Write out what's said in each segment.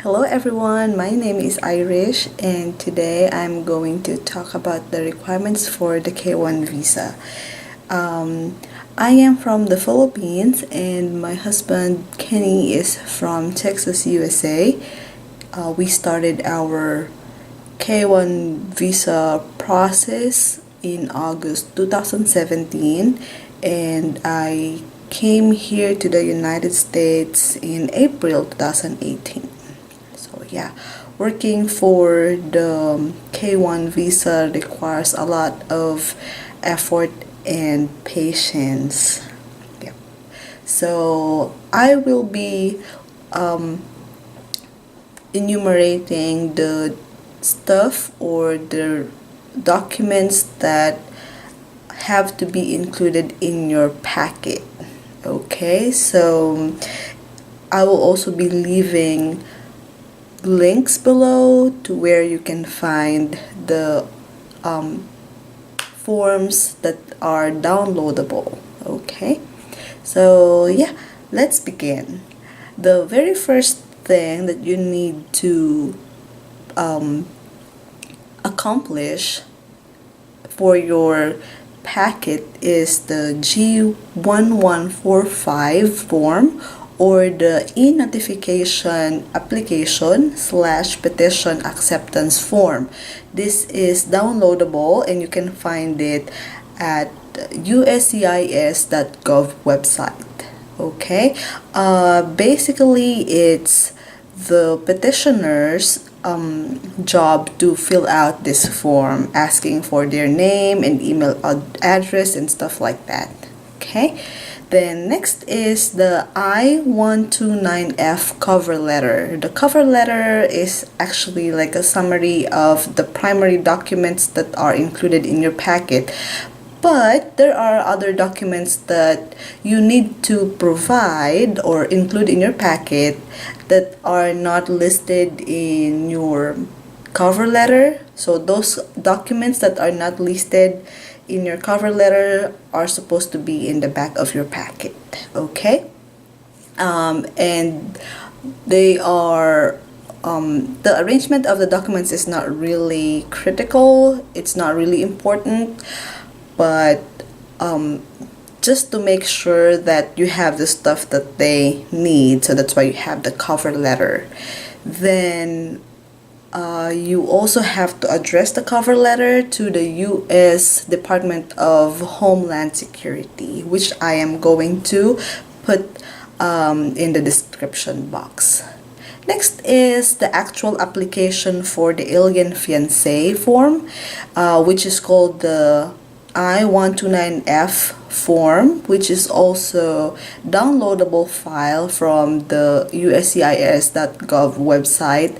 Hello everyone, my name is Irish and today I'm going to talk about the requirements for the K1 visa. I am from the Philippines and my husband Kenny is from Texas, USA. We started our K1 visa process in August 2017 and I came here to the United States in April 2018. So yeah, working for the K1 visa requires a lot of effort and patience. Yeah. So I will be enumerating the stuff or the documents that have to be included in your packet. Okay, so I will also be leaving links below to where you can find the forms that are downloadable. Okay, so yeah, let's begin. The very first thing that you need to accomplish for your packet is the G1145 form or the e-notification application / petition acceptance form. This is downloadable and you can find it at uscis.gov website. Okay, basically it's the petitioner's job to fill out this form asking for their name and email address and stuff like that. Okay, then next is the I-129F cover letter. The cover letter is actually like a summary of the primary documents that are included in your packet, but there are other documents that you need to provide or include in your packet that are not listed in your cover letter. So those documents that are not listed in your cover letter are supposed to be in the back of your packet. Okay, and they are the arrangement of the documents is not really critical, it's not really important, but just to make sure that you have the stuff that they need, so that's why you have the cover letter. Then you also have to address the cover letter to the U.S. Department of Homeland Security, which I am going to put in the description box. Next is the actual application for the alien fiancé form, which is called the I-129F form, which is also downloadable file from the uscis.gov website.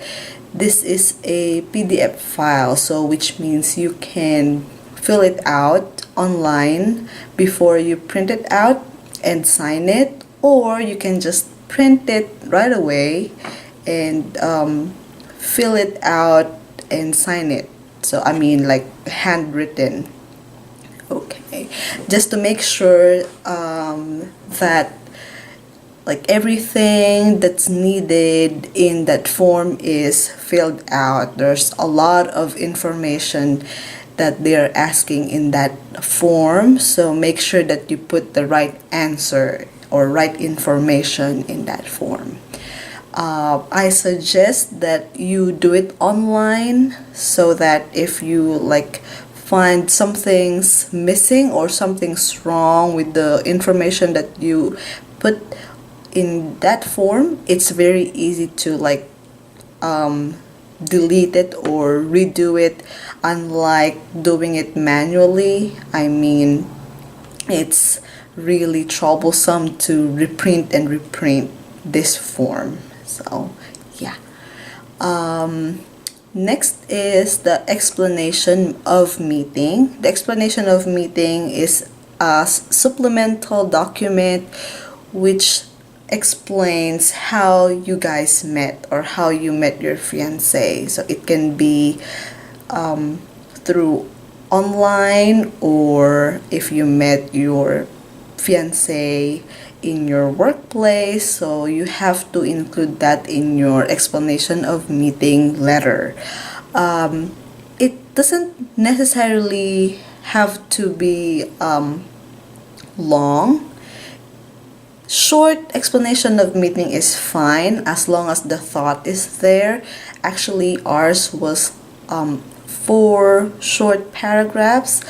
This is a PDF file, so which means you can fill it out online before you print it out and sign it, or you can just print it right away and fill it out and sign it. So I mean like handwritten. Okay, just to make sure that like everything that's needed in that form is filled out. There's a lot of information that they're asking in that form, so make sure that you put the right answer or right information in that form. I suggest that you do it online so that if you like find something's missing or something's wrong with the information that you put in that form, it's very easy to like delete it or redo it, unlike doing it manually. I mean, it's really troublesome to reprint and reprint this form. So yeah. Next is the explanation of meeting. The explanation of meeting is a supplemental document which explains how you guys met or how you met your fiancé. So it can be through online, or if you met your fiancé in your workplace, so you have to include that in your explanation of meeting letter. It doesn't necessarily have to be long. Short explanation of meeting is fine as long as the thought is there. Actually, ours was 4 short paragraphs.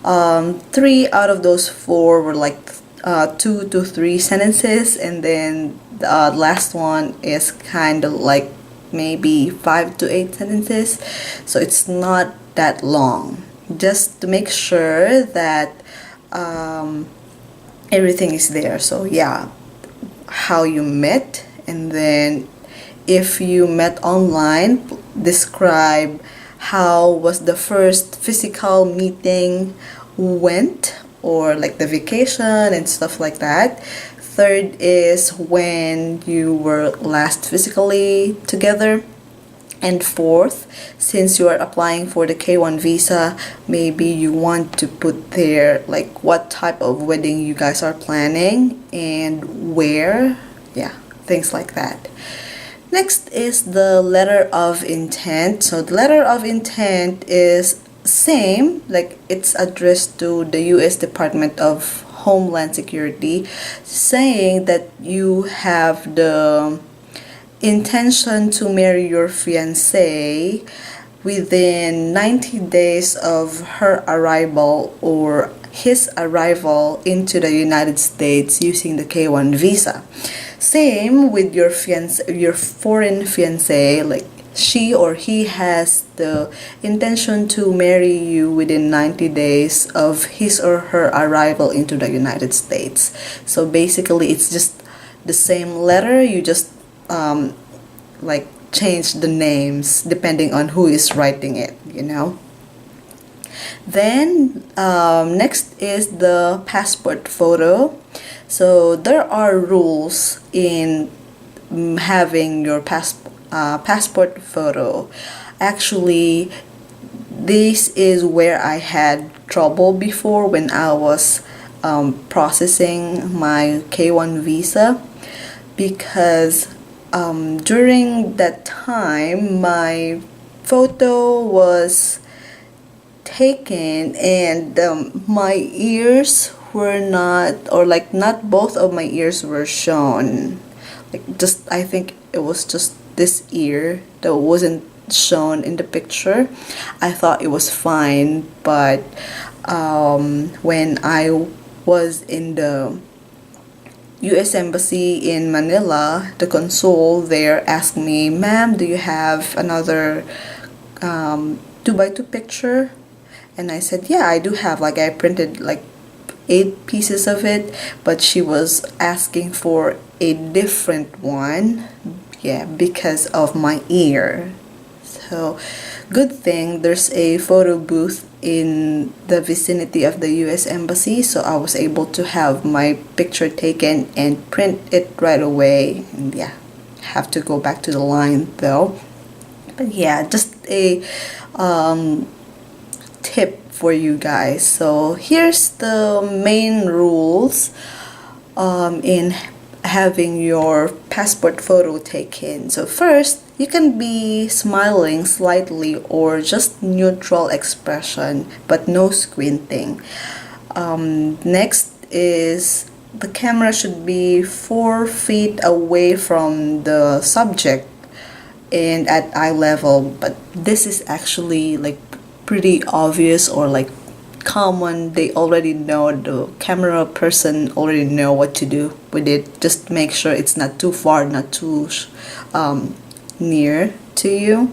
3 out of those 4 were like 2 to 3 sentences, and then the last one is kind of like maybe 5 to 8 sentences. So it's not that long. Just to make sure that everything is there. So yeah, how you met, and then if you met online, describe how was the first physical meeting went, or like the vacation and stuff like that. Third is when you were last physically together. And fourth, since you are applying for the K1 visa, maybe you want to put there like what type of wedding you guys are planning and where. Yeah, things like that. Next is the letter of intent. So the letter of intent is same, like it's addressed to the US Department of Homeland Security, saying that you have the intention to marry your fiancé within 90 days of her arrival or his arrival into the United States using the K1 visa. Same with your your foreign fiancé, like she or he has the intention to marry you within 90 days of his or her arrival into the United States. So basically it's just the same letter, you just like change the names depending on who is writing it, you know. Then next is the passport photo. So there are rules in having your passport photo. Actually, this is where I had trouble before when I was processing my K1 visa, because during that time my photo was taken and my ears were not, or like not both of my ears were shown. Like just, I think it was just this ear that wasn't shown in the picture. I thought it was fine, but when I was in the US Embassy in Manila, the consul there asked me, "Ma'am, do you have another 2x2 picture?" And I said, "Yeah, I do have." Like I printed like 8 pieces of it, but she was asking for a different one, yeah, because of my ear. So good thing there's a photo booth in the vicinity of the US Embassy, so I was able to have my picture taken and print it right away. And yeah, have to go back to the line though. But yeah, just a tip for you guys. So here's the main rules in having your passport photo taken. So first, you can be smiling slightly or just neutral expression, but no squinting. Next is the camera should be 4 feet away from the subject and at eye level, but this is actually like pretty obvious or like common. They already know, the camera person already know what to do with it. Just make sure it's not too far, not too near to you.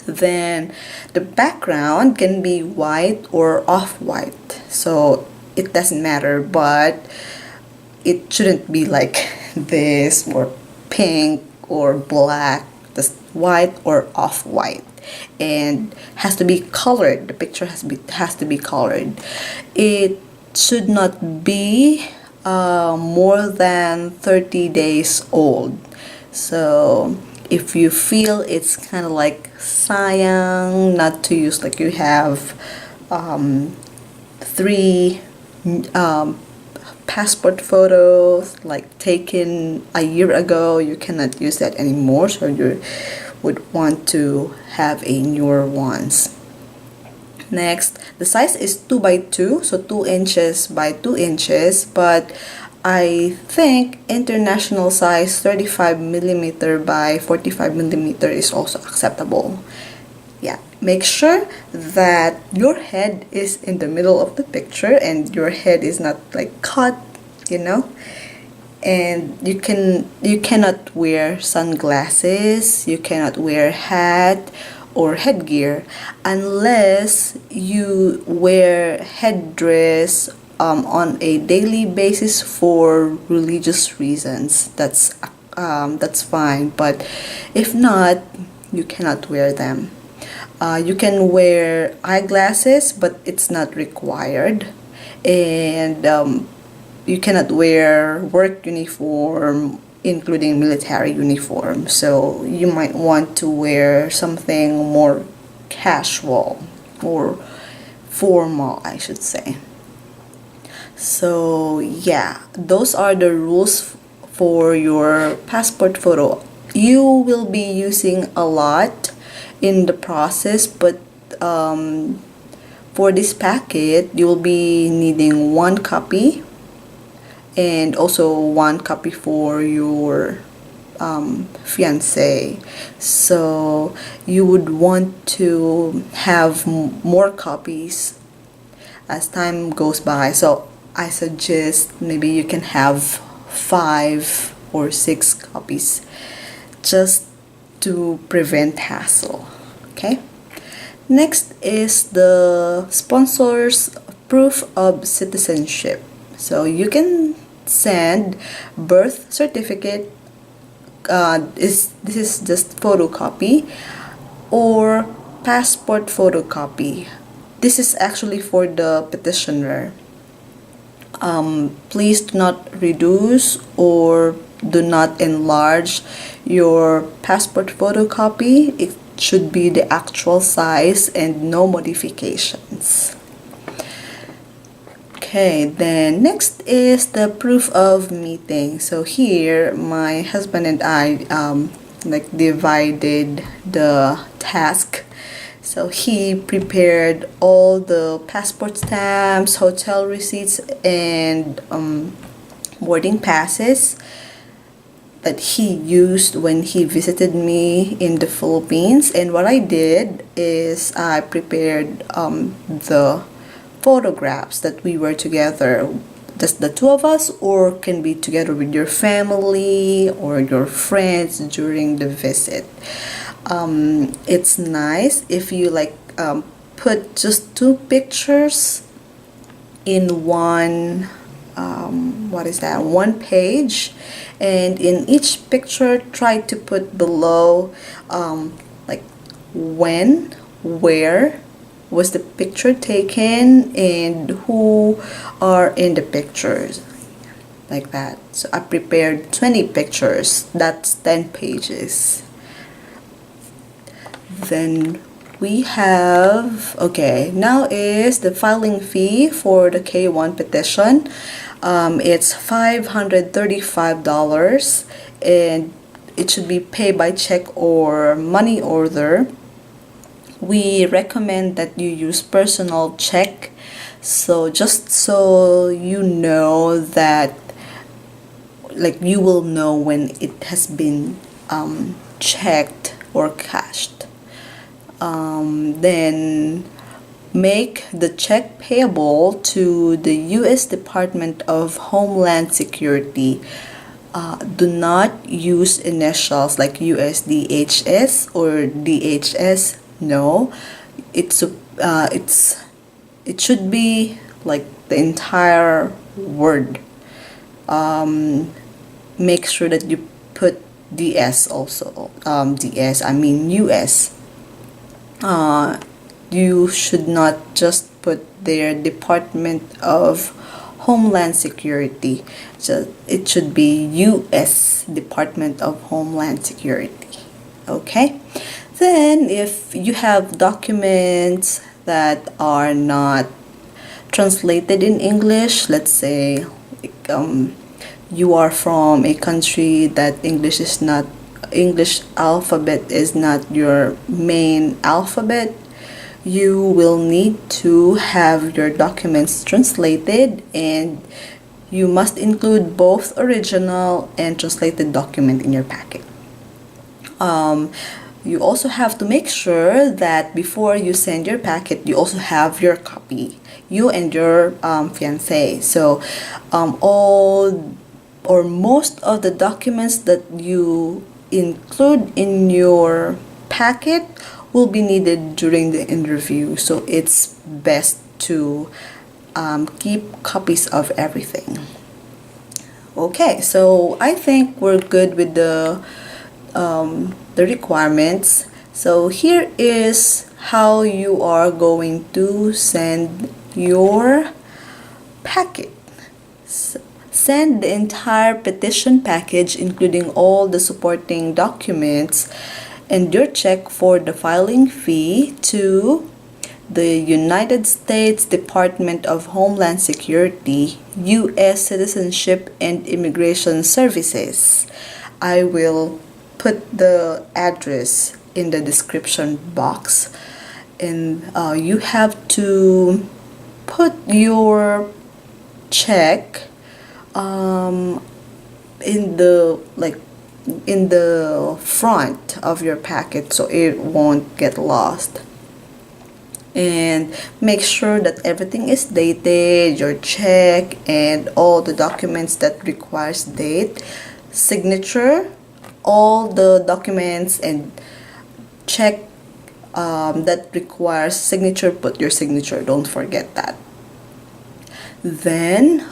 Then the background can be white or off-white, so it doesn't matter, but it shouldn't be like this or pink or black, just white or off-white, and has to be colored. The picture has to be colored. It should not be more than 30 days old. So if you feel it's kind of like sayang not to use, like you have 3 passport photos like taken a year ago, you cannot use that anymore, so you would want to have a newer ones. Next, the size is 2 by 2, so 2 inches by 2 inches, but I think international size 35 millimeter by 45 millimeter is also acceptable. Yeah, make sure that your head is in the middle of the picture and your head is not like cut, you know. And you cannot wear sunglasses, you cannot wear hat or headgear unless you wear headdress on a daily basis for religious reasons. That's fine, but if not, you cannot wear them. You can wear eyeglasses, but it's not required, and you cannot wear work uniform, including military uniform. So you might want to wear something more casual or formal, I should say. So yeah, those are the rules for your passport photo. You will be using a lot in the process, but for this packet, you will be needing one copy and also one copy for your fiance. So you would want to have more copies as time goes by. So I suggest maybe you can have 5 or 6 copies just to prevent hassle. Okay. Next is the sponsor's proof of citizenship. So you can send birth certificate, this is just photocopy, or passport photocopy. This is actually for the petitioner. Please do not reduce or do not enlarge your passport photocopy. It should be the actual size and no modifications. Okay, then next is the proof of meeting. So here my husband and I divided the task. So he prepared all the passport stamps, hotel receipts, and boarding passes that he used when he visited me in the Philippines. And what I did is I prepared the photographs that we were together, just the two of us, or can be together with your family or your friends during the visit. It's nice if you put just 2 pictures in one one page, and in each picture try to put below when, where was the picture taken, and who are in the pictures, like that. So I prepared 20 pictures, that's 10 pages. Then we have, okay, now is the filing fee for the K1 petition. It's $535, and it should be paid by check or money order. We recommend that you use personal check, so just so you know that you will know when it has been checked or cashed. Then make the check payable to the U.S. Department of Homeland Security. Do not use initials like USDHS or DHS. No, it should be like the entire word. Make sure that you put DS also. DS, I mean US. You should not just put their Department of Homeland Security. So it should be U.S. Department of Homeland Security. Okay? Then if you have documents that are not translated in English, let's say you are from a country that English alphabet is not your main alphabet, you will need to have your documents translated, and you must include both original and translated document in your packet. You also have to make sure that before you send your packet, you also have your copy, you and your fiancé. So all or most of the documents that you include in your packet will be needed during the interview. So it's best to keep copies of everything. Okay, so I think we're good with the requirements. So here is how you are going to send your packet. Send the entire petition package, including all the supporting documents and your check for the filing fee, to the United States Department of Homeland Security, U.S. Citizenship and Immigration Services. I will put the address in the description box, and you have to put your check in the front of your packet so it won't get lost. And make sure that everything is dated, your check and all the documents that requires date, signature, all the documents and check that requires signature, put your signature, don't forget that. Then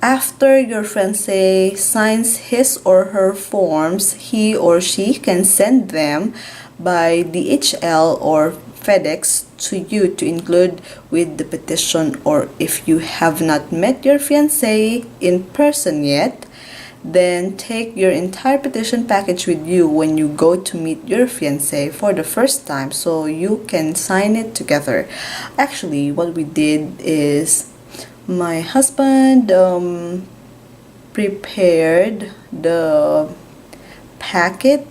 after your fiancé signs his or her forms, he or she can send them by DHL or FedEx to you to include with the petition. Or if you have not met your fiancé in person yet, then take your entire petition package with you when you go to meet your fiancé for the first time so you can sign it together. Actually, what we did is my husband prepared the packet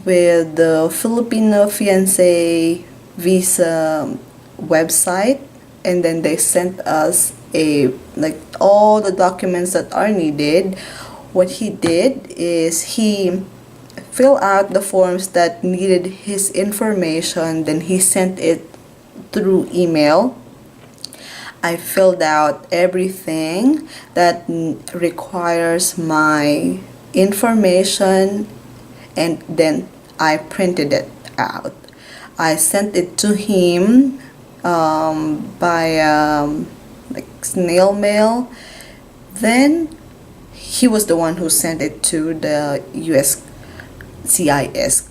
with the Filipino fiancé visa website, and then they sent us all the documents that are needed. What he did is he filled out the forms that needed his information, then he sent it through email. I filled out everything that requires my information, and then I printed it out. I sent it to him by snail mail. Then he was the one who sent it to the US CIS.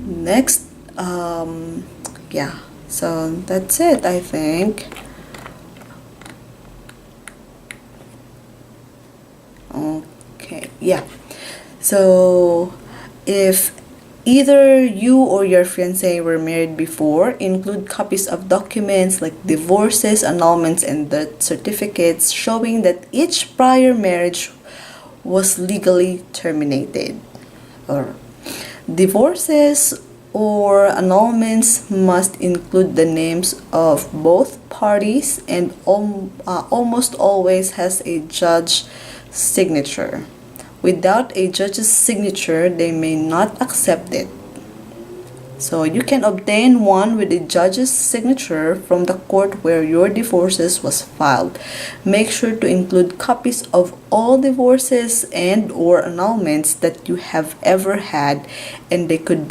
Next, yeah, so that's it, I think. Okay, yeah. So if either you or your fiancé were married before, include copies of documents like divorces, annulments, and death certificates showing that each prior marriage was legally terminated. Or divorces or annulments must include the names of both parties and almost always has a judge signature. Without a judge's signature, they may not accept it. So you can obtain one with a judge's signature from the court where your divorces was filed. Make sure to include copies of all divorces and or annulments that you have ever had, and they could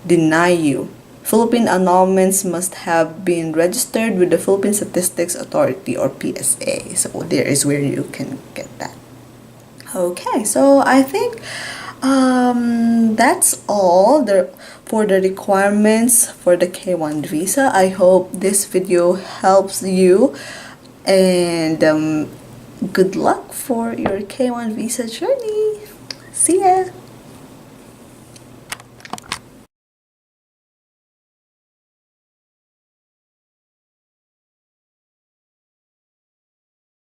deny you. Philippine annulments must have been registered with the Philippine Statistics Authority or PSA. So there is where you can get that. Okay, so I think that's all for the requirements for the K1 visa. I hope this video helps you, and good luck for your K1 visa journey. See ya!